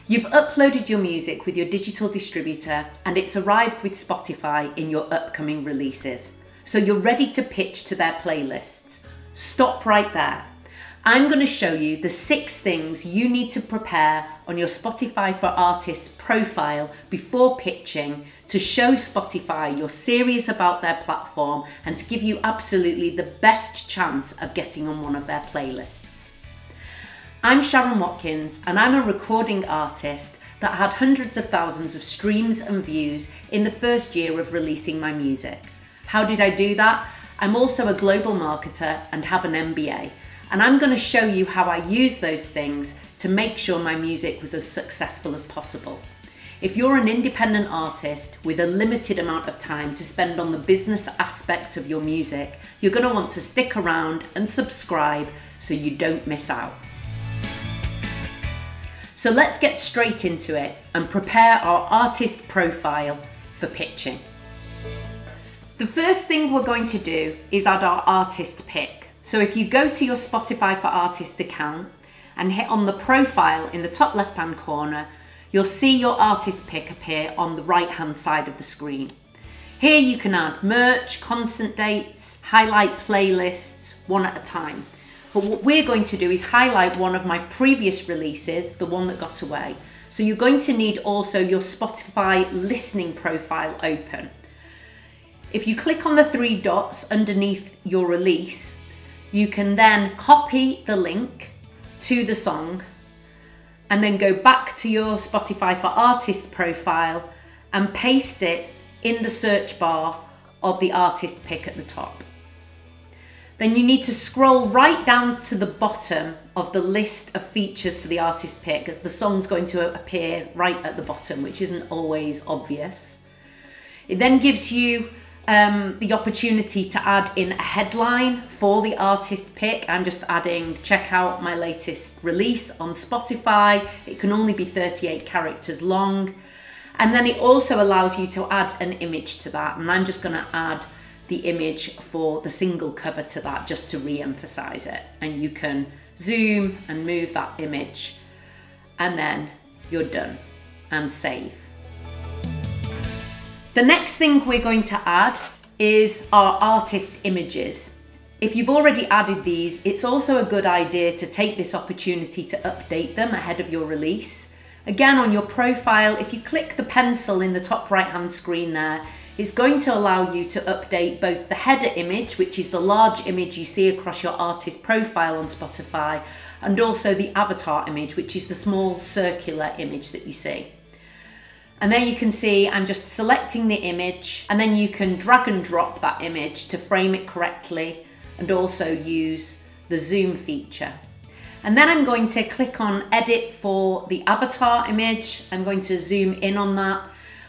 You've uploaded your music with your digital distributor and it's arrived with Spotify in your upcoming releases. So you're ready to pitch to their playlists. Stop right there. I'm going to show you the 6 things you need to prepare on your Spotify for Artists profile before pitching to show Spotify you're serious about their platform and to give you absolutely the best chance of getting on one of their playlists. I'm Sharon Watkins and I'm a recording artist that had hundreds of thousands of streams and views in the first year of releasing my music. How did I do that? I'm also a global marketer and have an MBA. And I'm going to show you how I use those things to make sure my music was as successful as possible. If you're an independent artist with a limited amount of time to spend on the business aspect of your music, you're going to want to stick around and subscribe so you don't miss out. So let's get straight into it and prepare our artist profile for pitching. The first thing we're going to do is add our artist pick. So if you go to your Spotify for Artists account and hit on the profile in the top left-hand corner, you'll see your artist pick appear on the right-hand side of the screen. Here you can add merch, concert dates, highlight playlists, one at a time. But what we're going to do is highlight one of my previous releases, the one that got away. So you're going to need also your Spotify listening profile open. If you click on the 3 dots underneath your release, you can then copy the link to the song and then go back to your Spotify for Artists profile and paste it in the search bar of the artist pick at the top. Then you need to scroll right down to the bottom of the list of features for the artist pick, as the song's going to appear right at the bottom, which isn't always obvious. It then gives you the opportunity to add in a headline for the artist pick. I'm just adding, check out my latest release on Spotify. It can only be 38 characters long. And then it also allows you to add an image to that. And I'm just going to add the image for the single cover to that just to re-emphasize it. And you can zoom and move that image and then you're done and save. The next thing we're going to add is our artist images. If you've already added these, it's also a good idea to take this opportunity to update them ahead of your release. Again, on your profile, if you click the pencil in the top right-hand screen there, it's going to allow you to update both the header image, which is the large image you see across your artist profile on Spotify, and also the avatar image, which is the small circular image that you see. And there you can see I'm just selecting the image, and then you can drag and drop that image to frame it correctly and also use the zoom feature. And then I'm going to click on edit for the avatar image. I'm going to zoom in on that.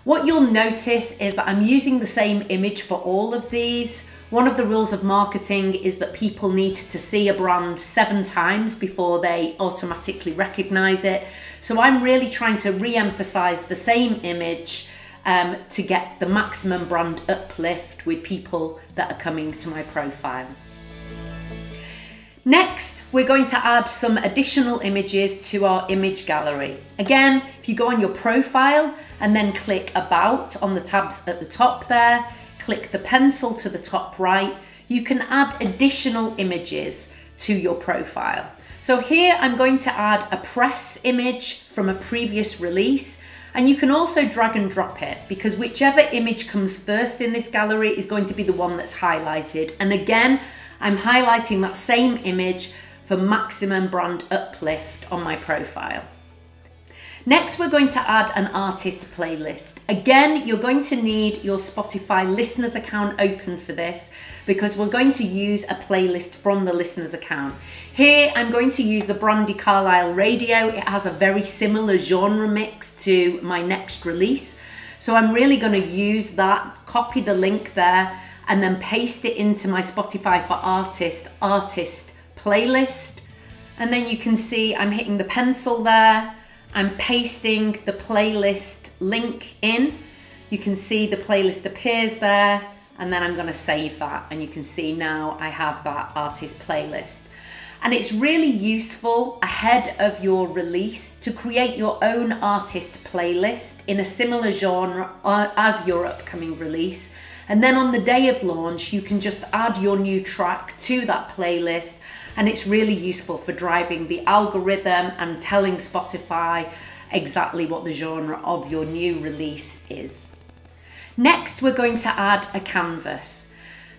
What you'll notice is that I'm using the same image for all of these. One of the rules of marketing is that people need to see a brand 7 times before they automatically recognize it. So I'm really trying to re-emphasize the same image to get the maximum brand uplift with people that are coming to my profile. Next, we're going to add some additional images to our image gallery. Again, if you go on your profile and then click About on the tabs at the top there, click the pencil to the top right, you can add additional images to your profile. So here I'm going to add a press image from a previous release, and you can also drag and drop it because whichever image comes first in this gallery is going to be the one that's highlighted. And again, I'm highlighting that same image for maximum brand uplift on my profile. Next, we're going to add an artist playlist. Again, you're going to need your Spotify listeners account open for this because we're going to use a playlist from the listeners account. Here, I'm going to use the Brandi Carlile Radio. It has a very similar genre mix to my next release. So I'm really going to use that, copy the link there, and then paste it into my Spotify for Artist playlist. And then you can see I'm hitting the pencil there. I'm pasting the playlist link in. You can see the playlist appears there, and then I'm going to save that, and you can see now I have that artist playlist. And it's really useful ahead of your release to create your own artist playlist in a similar genre as your upcoming release. And then on the day of launch, you can just add your new track to that playlist. And it's really useful for driving the algorithm and telling Spotify exactly what the genre of your new release is. Next, we're going to add a canvas.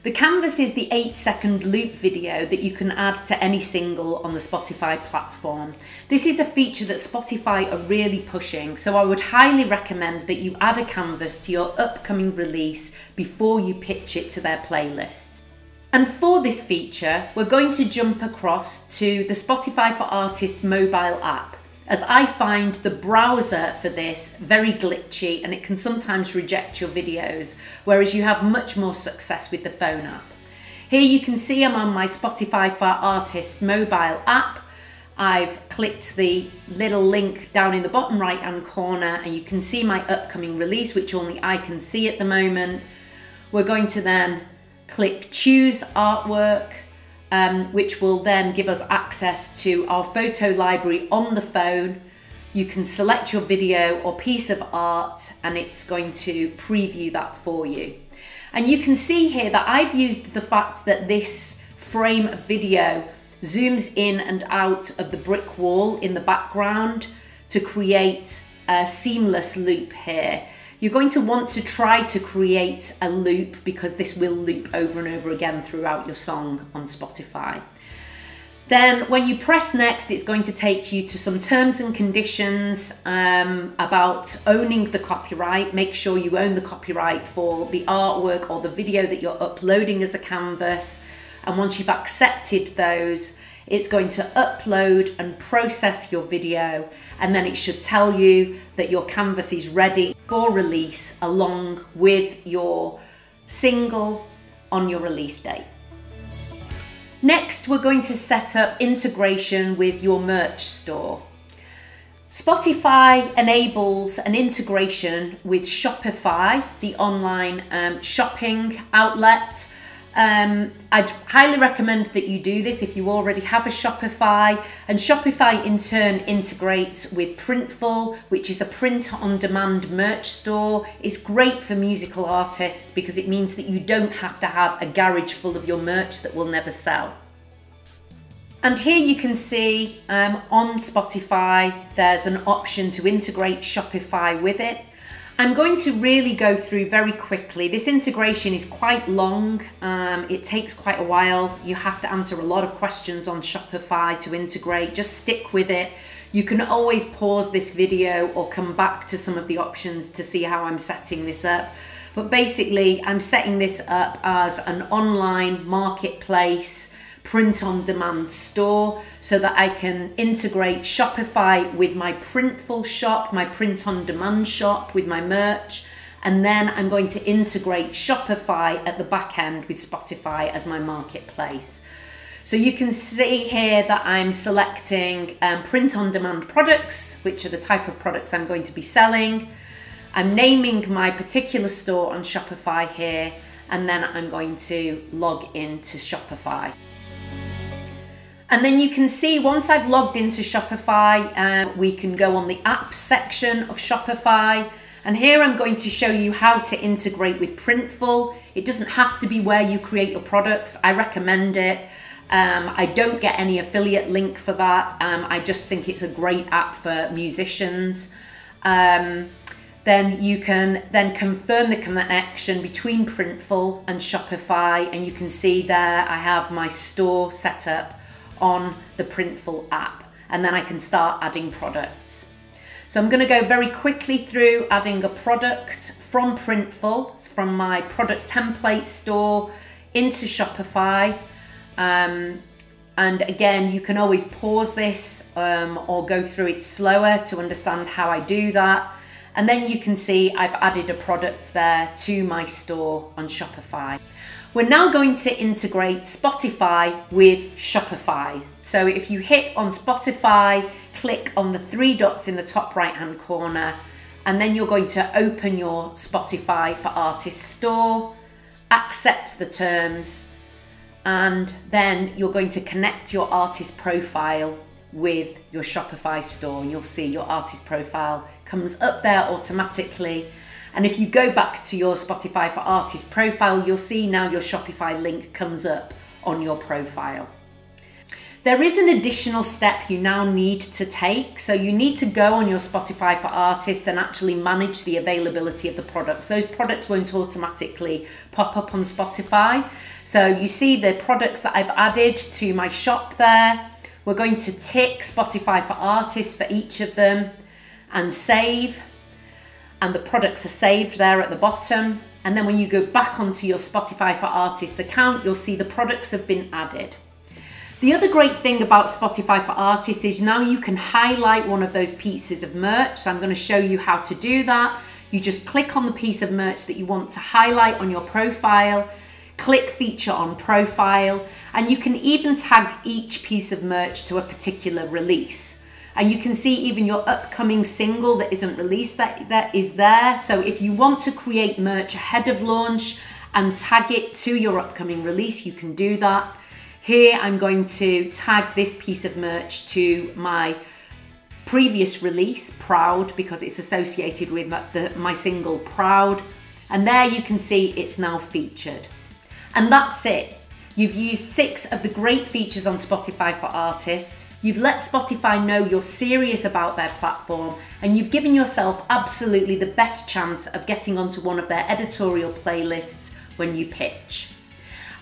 The canvas is the 8-second loop video that you can add to any single on the Spotify platform. This is a feature that Spotify are really pushing, so I would highly recommend that you add a canvas to your upcoming release before you pitch it to their playlists. And for this feature, we're going to jump across to the Spotify for Artists mobile app, as I find the browser for this very glitchy and it can sometimes reject your videos, whereas you have much more success with the phone app. Here you can see I'm on my Spotify for Artists mobile app. I've clicked the little link down in the bottom right hand corner and you can see my upcoming release, which only I can see at the moment. We're going to then click Choose Artwork, which will then give us access to our photo library on the phone. You can select your video or piece of art and it's going to preview that for you. And you can see here that I've used the fact that this frame of video zooms in and out of the brick wall in the background to create a seamless loop here. You're going to want to try to create a loop because this will loop over and over again throughout your song on Spotify. Then when you press next, it's going to take you to some terms and conditions about owning the copyright. Make sure you own the copyright for the artwork or the video that you're uploading as a canvas. And once you've accepted those, it's going to upload and process your video, and then it should tell you that your canvas is ready for release along with your single on your release date. Next, we're going to set up integration with your merch store. Spotify enables an integration with Shopify, the online shopping outlet. I'd highly recommend that you do this if you already have a Shopify, and Shopify in turn integrates with Printful, which is a print-on-demand merch store. It's great for musical artists because it means that you don't have to have a garage full of your merch that will never sell. And here you can see on Spotify there's an option to integrate Shopify with it. I'm going to really go through very quickly. This integration is quite long. It takes quite a while. You have to answer a lot of questions on Shopify to integrate. Just stick with it. You can always pause this video or come back to some of the options to see how I'm setting this up. But basically, I'm setting this up as an online marketplace print-on-demand store so that I can integrate Shopify with my Printful shop, my print-on-demand shop with my merch, and then I'm going to integrate Shopify at the back end with Spotify as my marketplace. So you can see here that I'm selecting print-on-demand products, which are the type of products I'm going to be selling. I'm naming my particular store on Shopify here, and then I'm going to log into Shopify. And then you can see once I've logged into Shopify, we can go on the apps section of Shopify. And here I'm going to show you how to integrate with Printful. It doesn't have to be where you create your products. I recommend it. I don't get any affiliate link for that. I just think it's a great app for musicians. Then you can then confirm the connection between Printful and Shopify. And you can see there I have my store set up on the Printful app, and then I can start adding products. So I'm going to go very quickly through adding a product from Printful, from my product template store into Shopify. And again, you can always pause this or go through it slower to understand how I do that. And then you can see I've added a product there to my store on Shopify. We're now going to integrate Spotify with Shopify. So if you hit on Spotify, click on the 3 dots in the top right hand corner, and then you're going to open your Spotify for Artists store, accept the terms, and then you're going to connect your artist profile with your Shopify store. You'll see your artist profile comes up there automatically. And if you go back to your Spotify for Artists profile, you'll see now your Shopify link comes up on your profile. There is an additional step you now need to take. So you need to go on your Spotify for Artists and actually manage the availability of the products. Those products won't automatically pop up on Spotify. So you see the products that I've added to my shop there. We're going to tick Spotify for Artists for each of them and save. And the products are saved there at the bottom. And then when you go back onto your Spotify for Artists account, you'll see the products have been added. The other great thing about Spotify for Artists is now you can highlight one of those pieces of merch. So I'm going to show you how to do that. You just click on the piece of merch that you want to highlight on your profile, click feature on profile, and you can even tag each piece of merch to a particular release. And you can see even your upcoming single that isn't released that is there. So if you want to create merch ahead of launch and tag it to your upcoming release, you can do that. Here I'm going to tag this piece of merch to my previous release, Proud, because it's associated with my single Proud. And there you can see it's now featured. And that's it. You've used 6 of the great features on Spotify for Artists. You've let Spotify know you're serious about their platform, and you've given yourself absolutely the best chance of getting onto one of their editorial playlists when you pitch.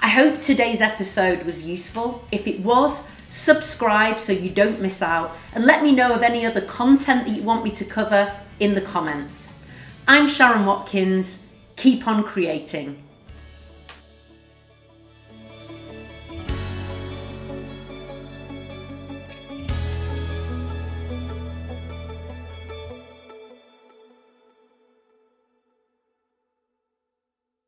I hope today's episode was useful. If it was, subscribe so you don't miss out, and let me know of any other content that you want me to cover in the comments. I'm Sharon Watkins. Keep on creating.